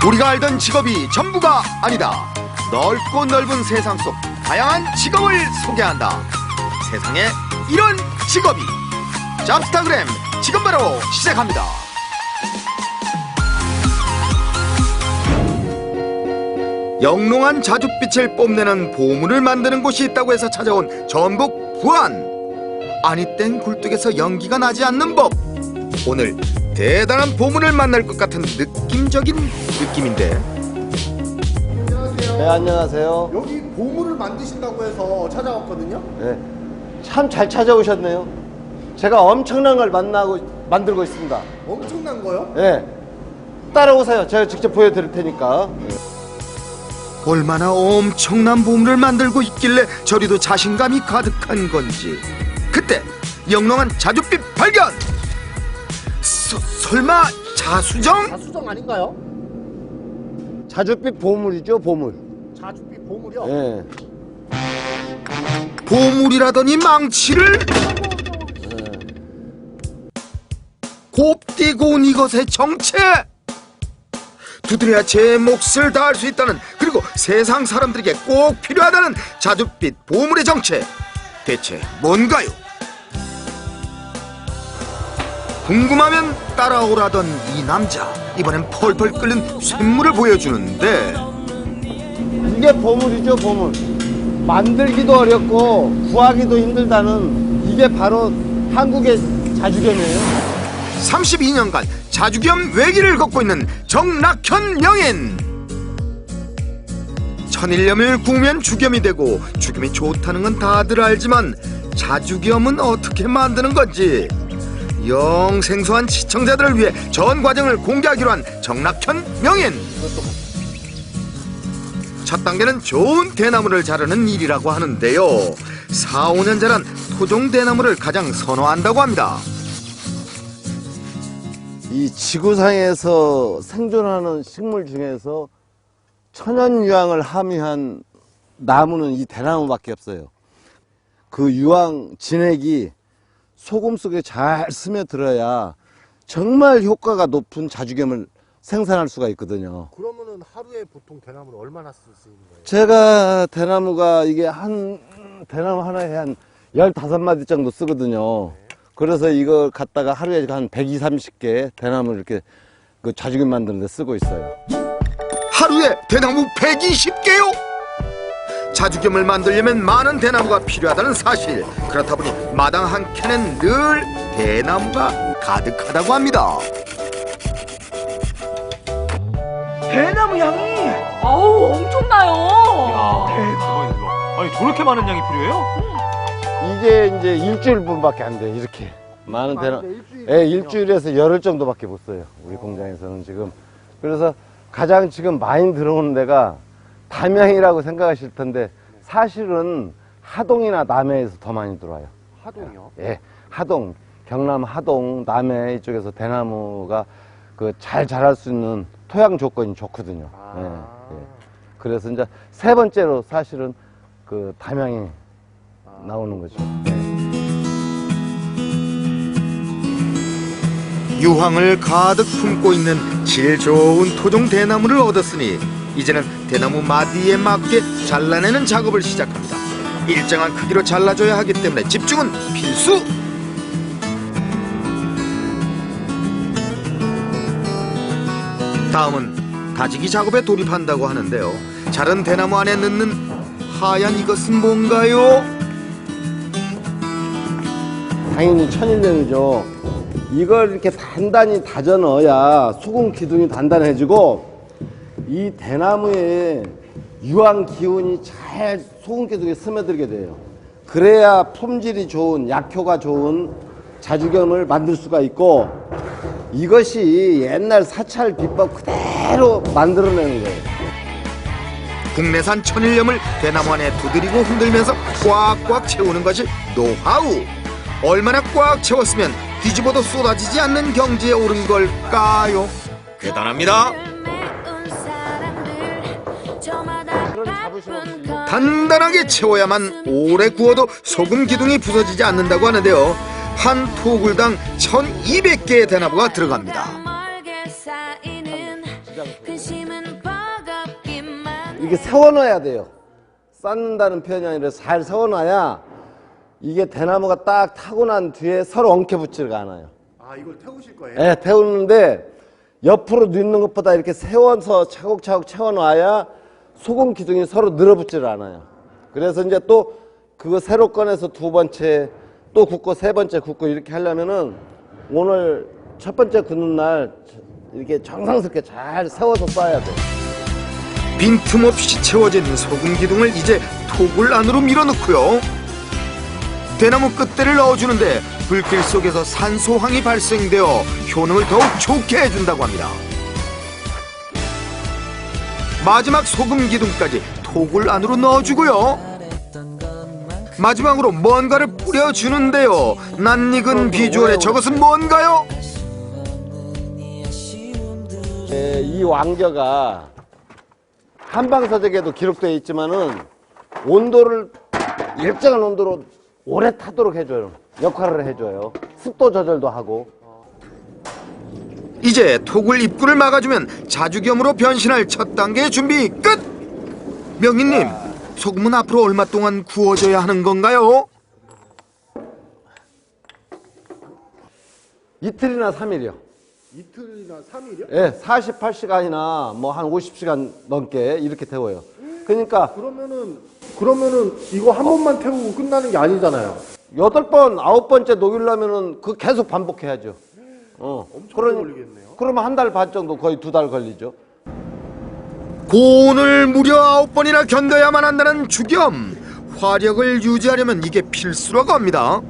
우리가 알던 직업이 전부가 아니다. 넓고 넓은 세상 속 다양한 직업을 소개한다. 세상에 이런 직업이. 잡스타그램 지금 바로 시작합니다. 영롱한 자줏빛을 뽐내는 보물을 만드는 곳이 있다고 해서 찾아온 전북 부안. 아니 땐 굴뚝에서 연기가 나지 않는 법. 오늘 대단한 보물을 만날 것 같은 느낌적인 느낌인데. 네, 안녕하세요. 여기 보물을 만드신다고 해서 찾아왔거든요. 네, 참 잘 찾아오셨네요. 제가 엄청난 걸 만들고 있습니다. 엄청난 거요? 네, 따라오세요. 제가 직접 보여드릴 테니까. 얼마나 엄청난 보물을 만들고 있길래 저리도 자신감이 가득한 건지. 그때 영롱한 자줏빛 발견! 설마 자수정? 자수정 아닌가요? 자줏빛 보물이죠, 보물. 자줏빛 보물이요? 네. 보물이라더니 망치를? 곱디고 온 이것의 정체! 두드려야 제 몫을 다할 수 있다는, 그리고 세상 사람들에게 꼭 필요하다는 자줏빛 보물의 정체, 대체 뭔가요? 궁금하면 따라오라던 이 남자, 이번엔 펄펄 끓는 쇳물을 보여주는데. 이게 보물이죠, 보물. 만들기도 어렵고 구하기도 힘들다는, 이게 바로 한국의 자주겸이에요. 32년간 자주겸 외길을 걷고 있는 정낙현 명인. 천일염을 구우면 주겸이 되고 주겸이 좋다는 건 다들 알지만 자주겸은 어떻게 만드는 건지 영 생소한 시청자들을 위해 전 과정을 공개하기로 한 정낙현 명인. 첫 단계는 좋은 대나무를 자르는 일이라고 하는데요, 4, 5년 자란 토종 대나무를 가장 선호한다고 합니다. 이 지구상에서 생존하는 식물 중에서 천연유황을 함유한 나무는 이 대나무밖에 없어요. 그 유황 진액이 소금 속에 잘 스며들어야 정말 효과가 높은 자주겸을 생산할 수가 있거든요. 그러면은 하루에 보통 대나무를 얼마나 쓸 수 있는 거예요? 제가 대나무가 이게 대나무 하나에 한 15마디 정도 쓰거든요. 그래서 이걸 갖다가 하루에 한 120, 30개 대나무를 이렇게 그 자주겸 만드는 데 쓰고 있어요. 하루에 대나무 120개요? 자주겸을 만들려면 많은 대나무가 필요하다는 사실. 그렇다 보니 마당 한 켠엔 늘 대나무가 가득하다고 합니다. 대나무 양이 아우 엄청나요. 대박이다. 아니 저렇게 많은 양이 필요해요? 이게 이제 일주일분밖에 안 돼. 이렇게 많은 대나무. 예, 일주일에서 열흘 정도밖에 못 써요. 우리 공장에서는 지금. 그래서 가장 지금 많이 들어오는 데가 담양이라고 생각하실 텐데 사실은 하동이나 남해에서 더 많이 들어와요. 하동이요? 예, 하동, 경남 하동, 남해 이쪽에서 대나무가 그 잘 자랄 수 있는 토양 조건이 좋거든요. 예, 예. 그래서 이제 세 번째로 사실은 그 담양이 나오는 거죠. 유황을 가득 품고 있는 질 좋은 토종 대나무를 얻었으니 이제는 대나무 마디에 맞게 잘라내는 작업을 시작합니다. 일정한 크기로 잘라줘야 하기 때문에 집중은 필수! 다음은 다지기 작업에 돌입한다고 하는데요, 자른 대나무 안에 넣는 하얀 이것은 뭔가요? 당연히 천일염이죠. 이걸 이렇게 단단히 다져 넣어야 소금 기둥이 단단해지고 이 대나무에 유황 기운이 잘 소금 기둥에 스며들게 돼요. 그래야 품질이 좋은, 약효가 좋은 자주겸을 만들 수가 있고, 이것이 옛날 사찰 비법 그대로 만들어내는 거예요. 국내산 천일염을 대나무 안에 두드리고 흔들면서 꽉꽉 채우는 것이 노하우. 얼마나 꽉 채웠으면 뒤집어도 쏟아지지 않는 경지에 오른 걸까요? 대단합니다. 단단하게 채워야만 오래 구워도 소금 기둥이 부서지지 않는다고 하는데요, 한 토굴당 1200개의 대나무가 들어갑니다. 이게 세워놔야 돼요. 쌓는다는 표현이 아니라 잘 세워놔야 이게 대나무가 딱 타고 난 뒤에 서로 엉켜붙지가 않아요. 아, 이걸 태우실 거예요? 네, 태우는데 옆으로 넣는 것보다 이렇게 세워서 차곡차곡 채워놔야 소금 기둥이 서로 늘어붙지를 않아요. 그래서 이제 또 그거 새로 꺼내서 두 번째 또 굽고 세 번째 굽고 이렇게 하려면은 오늘 첫 번째 굽는 날 이렇게 정성스럽게 잘 세워서 쌓아야 돼. 빈틈없이 채워진 소금 기둥을 이제 토굴 안으로 밀어넣고요. 대나무 끝대를 넣어주는데 불길 속에서 산소황이 발생되어 효능을 더욱 좋게 해준다고 합니다. 마지막 소금 기둥까지 토굴 안으로 넣어주고요. 마지막으로 뭔가를 뿌려주는데요. 낯익은 비주얼에 저것은 뭔가요? 이 왕겨가 한방서적에도 기록되어 있지만은 온도를 일정한 온도로 오래 타도록 해줘요. 역할을 해줘요. 습도 조절도 하고. 이제 토굴 입구를 막아주면 자주겸으로 변신할 첫 단계의 준비 끝! 명희님, 소금은 앞으로 얼마 동안 구워져야 하는 건가요? 이틀이나 3일이요. 이틀이나 3일이요? 예, 48시간이나 뭐 한 50시간 넘게 이렇게 태워요. 그러니까 그러면은 이거 한 번만 태우고 끝나는 게 아니잖아요. 8번, 9번째 녹이려면은 그 계속 반복해야죠. 엄청 오래 걸리겠네요. 그러면 한 달 반 정도, 거의 2달 걸리죠. 고온을 무려 9번이나 견뎌야만 한다는 주겸. 화력을 유지하려면 이게 필수라고 합니다.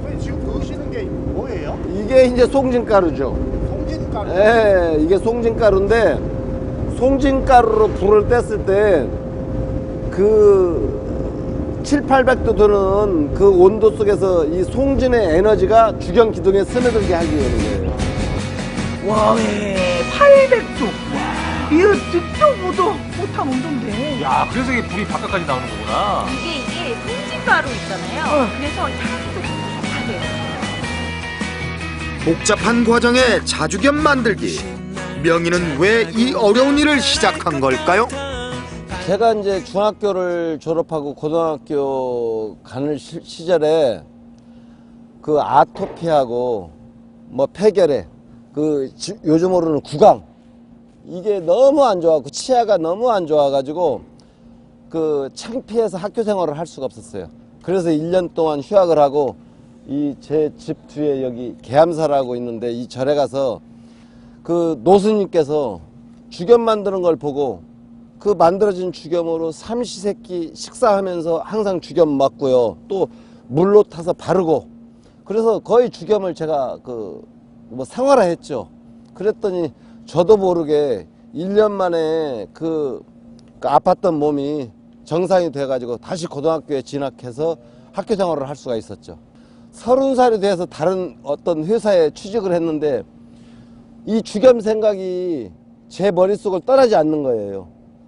선생님 지금 넣으시는 게 뭐예요? 이게 이제 송진가루죠. 송진가루. 예, 이게 송진가루인데, 송진가루로 불을 뗐을 때, 그 700~800도 되는 그 온도 속에서 이 송진의 에너지가 주겸 기둥에 스며들게 하기 위한 거예요. 와, 800도. 와, 이거 듣도 보도 못한 온도인데. 야, 그래서 이게 불이 바깥까지 나오는 거구나. 이게 송진가루 있잖아요. 그래서 향도 고소하대요. 복잡한 과정에 자주겸 만들기. 명희는 왜 이 어려운 일을 시작한 걸까요? 제가 이제 중학교를 졸업하고 고등학교 가는 시절에 그 아토피하고 뭐 폐결핵, 그 요즘으로는 구강, 이게 너무 안 좋아갖고 치아가 너무 안 좋아가지고 그 창피해서 학교 생활을 할 수가 없었어요. 그래서 1년 동안 휴학을 하고 이 제 집 뒤에 여기 계암사라고 있는데 이 절에 가서 그 노스님께서 주겸 만드는 걸 보고 그 만들어진 주겸으로 삼시세끼 식사하면서 항상 주겸 맞고요. 또 물로 타서 바르고 그래서 거의 주겸을 제가 그 뭐 생활화했죠. 그랬더니 저도 모르게 1년 만에 그 아팠던 몸이 정상이 돼가지고 다시 고등학교에 진학해서 학교 생활을 할 수가 있었죠. 30살이 돼서 다른 어떤 회사에 취직을 했는데 이 주겸 생각이 제 머릿속을 떠나지 않는 거예요.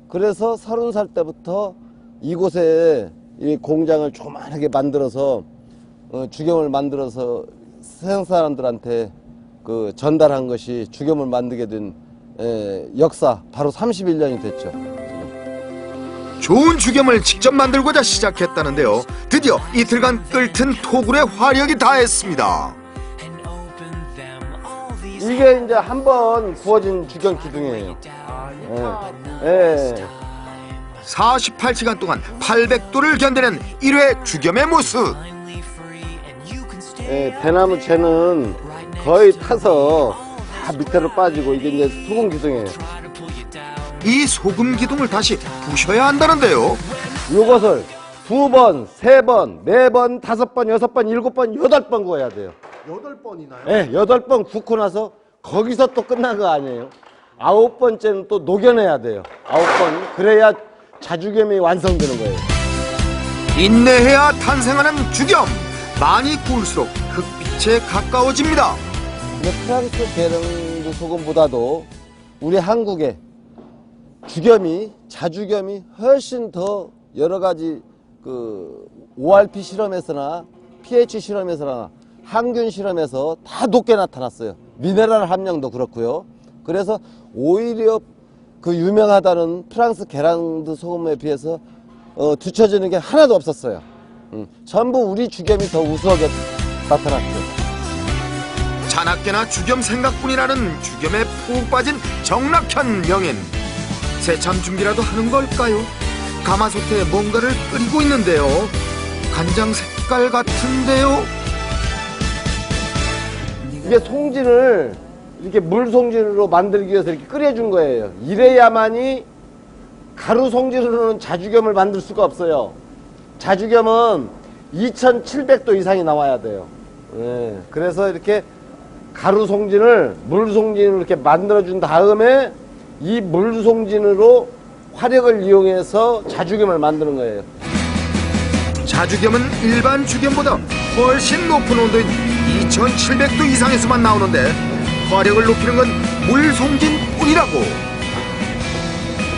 그래서 30살 때부터 이곳에 이 공장을 조그만하게 만들어서 주겸을 만들어서 세상 사람들한테 그 전달한 것이 주겸을 만들게 된 역사 바로 31년이 됐죠. 좋은 주겸을 직접 만들고자 시작했다는데요. 드디어 이틀간 끓든 토굴의 화력이 다했습니다. 이게 이제 한번 구워진 주겸 기둥이에요. 예. 48시간 동안 800도를 견디는 1회 주겸의 모습. 예, 대나무 채는 거의 타서 다 밑으로 빠지고 이게 이제 소금 기둥이에요. 이 소금 기둥을 다시 부셔야 한다는데요. 이것을 2번, 3번, 4번, 5번, 6번, 7번, 8번 구워야 돼요. 8번이나요? 예, 8번 굽고 나서 거기서 또 끝난 거 아니에요. 9번째는 또 녹여내야 돼요. 9번. 그래야 자주겸이 완성되는 거예요. 인내해야 탄생하는 주겸. 많이 구울수록 흑빛에 가까워집니다. 근데 프랑스 베르드 소금보다도 우리 한국의 주겸이, 자주겸이 훨씬 더 여러 가지 그 ORP 실험에서나 pH 실험에서나 항균 실험에서 다 높게 나타났어요. 미네랄 함량도 그렇고요. 그래서 오히려 그 유명하다는 프랑스 게랑드 소금에 비해서 뒤처지는 게 하나도 없었어요. 전부 우리 주겸이 더 우수하게 나타났죠. 자나깨나 주겸 생각뿐이라는 주겸에 푹 빠진 정낙현 명인. 새참 준비라도 하는 걸까요? 가마솥에 뭔가를 끓이고 있는데요. 간장 색깔 같은데요. 이게 송진을 이렇게 물 송진으로 만들기 위해서 이렇게 끓여준 거예요. 이래야만이 가루 송진으로는 자주겸을 만들 수가 없어요. 자주겸은 2700도 이상이 나와야 돼요. 예, 그래서 이렇게 가루 송진을 물 송진으로 이렇게 만들어준 다음에 이 물 송진으로 화력을 이용해서 자주겸을 만드는 거예요. 자주겸은 일반 주겸보다 훨씬 높은 온도인 2700도 이상에서만 나오는데 화력을 높이는 건 물송진뿐이라고.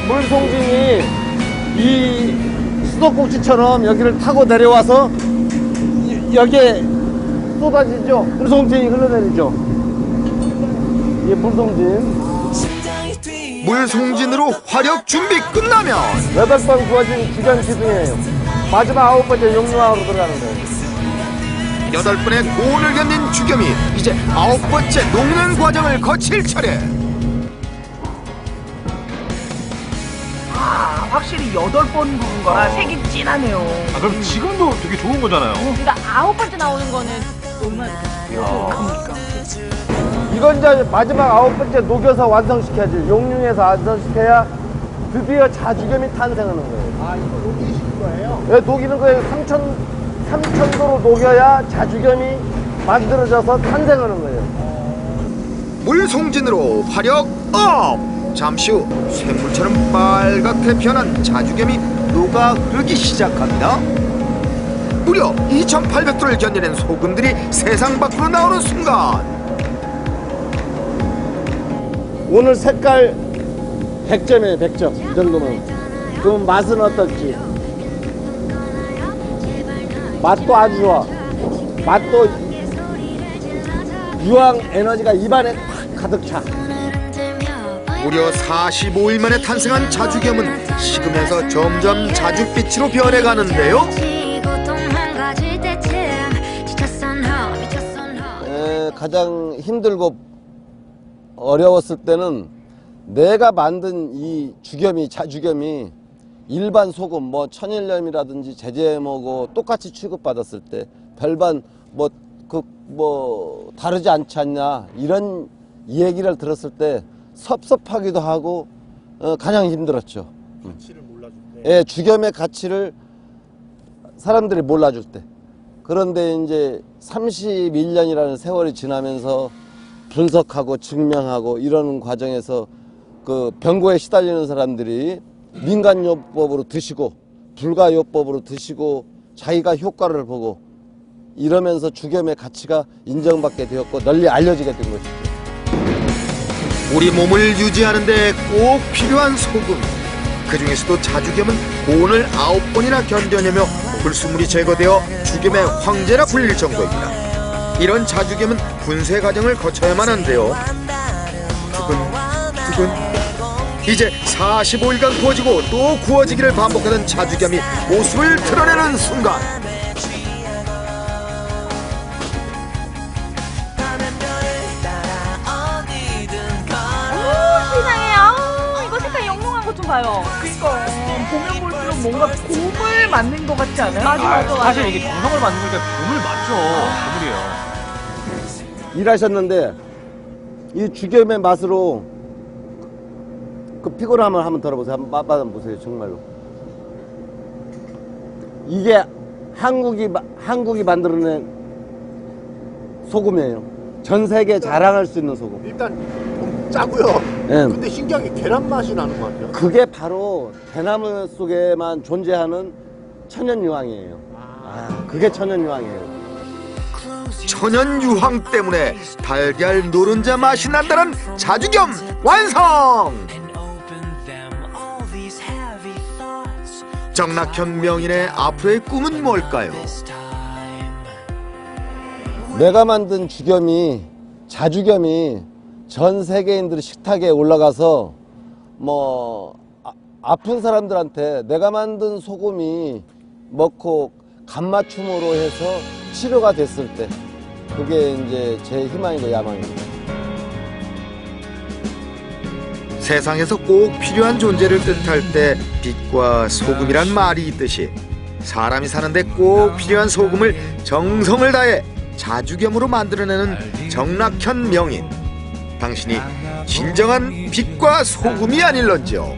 물송진이 이 수도꼭지처럼 여기를 타고 내려와서 여기에 쏟아지죠. 물송진이 흘러내리죠. 이게 물송진. 물송진으로 화력 준비 끝나면 8번 구워진 주겸 기둥이에요. 마지막 9번째 용융항으로 들어가는 거예요. 8번의 고온을 견딘 주겸이 이제 9번째 녹는 과정을 거칠 차례. 아, 확실히 8번 구운 거라 색이 진하네요. 아, 그럼 지금도 되게 좋은 거잖아요. 그러니까 9번째 나오는 거는 얼마나 그러니까. 이건 이제 마지막 9번째 녹여서 완성시켜야지. 용융해서 완성시켜야 드디어 자주겸이 탄생하는 거예요. 아, 이거 녹이시는 거예요? 네, 녹이는 거예요. 3000도로 녹여야 자주겸이 만들어져서 탄생하는 거예요. 물송진으로 화력 업! 잠시 후 샘물처럼 빨갛게 변한 자주겸이 녹아 흐르기 시작합니다. 무려 2800도를 견뎌낸 소금들이 세상 밖으로 나오는 순간 오늘 색깔 100점이에요. 100점. 이 정도면. 그럼 맛은 어떨지. 맛도 아주 좋아. 맛도 유황 에너지가 입안에 팍 가득 차. 무려 45일 만에 탄생한 자주겸은 식으면서 점점 자줏빛으로 변해가는데요. 가장 힘들고 어려웠을 때는 내가 만든 이 주겸이, 자주겸이 일반 소금, 뭐 천일염이라든지 제제모고 똑같이 취급받았을 때 별반 다르지 않지 않냐 이런 얘기를 들었을 때 섭섭하기도 하고 가장 힘들었죠. 가치를 몰라줄 때. 예, 주겸의 가치를 사람들이 몰라줄 때. 그런데 이제 31년이라는 세월이 지나면서 분석하고 증명하고 이러는 과정에서 그 병고에 시달리는 사람들이 민간요법으로 드시고 불가요법으로 드시고 자기가 효과를 보고 이러면서 주겸의 가치가 인정받게 되었고 널리 알려지게 된 것이죠. 우리 몸을 유지하는 데 꼭 필요한 소금. 그 중에서도 자주겸은 고온을 9번이나 견뎌내며 불순물이 제거되어 주겸의 황제라 불릴 정도입니다. 이런 자주겸은 분쇄 과정을 거쳐야만 하는데요. 두근 이제 45일간 구워지고 또 구워지기를 반복하던 자주겸이 모습을 드러내는 순간 세상에. 이거 색깔 영롱한 거 좀 봐요. 그러니까 보면 볼수록 뭔가 곰을 만든 것 같지 않아요? 맞아. 사실 이게 정성을 만든 거니까 봄을 맞죠. 봄이에요. 일하셨는데 이 주겸의 맛으로 그 피곤함을 한번 덜어보세요. 한번 맛보세요. 정말로. 이게 한국이 만들어낸 소금이에요. 전 세계 자랑할 수 있는 소금. 일단 좀 짜고요. 예. 근데 신기하게 계란 맛이 나는 것 같아요. 그게 바로 대나무 속에만 존재하는 천연유황이에요. 그게 천연유황이에요. 천연 유황 때문에 달걀 노른자 맛이 난다는 자주겸 완성! 정낙현 명인의 앞으로의 꿈은 뭘까요? 내가 만든 주겸이, 자주겸이 전 세계인들이 식탁에 올라가서 뭐 아픈 사람들한테 내가 만든 소금이 먹고 간맞춤으로 해서 치료가 됐을 때 그게 이제 제 희망이고 야망입니다. 세상에서 꼭 필요한 존재를 뜻할 때 빛과 소금이란 말이 있듯이 사람이 사는데 꼭 필요한 소금을 정성을 다해 자주겸으로 만들어내는 정락현 명인, 당신이 진정한 빛과 소금이 아닐런지요.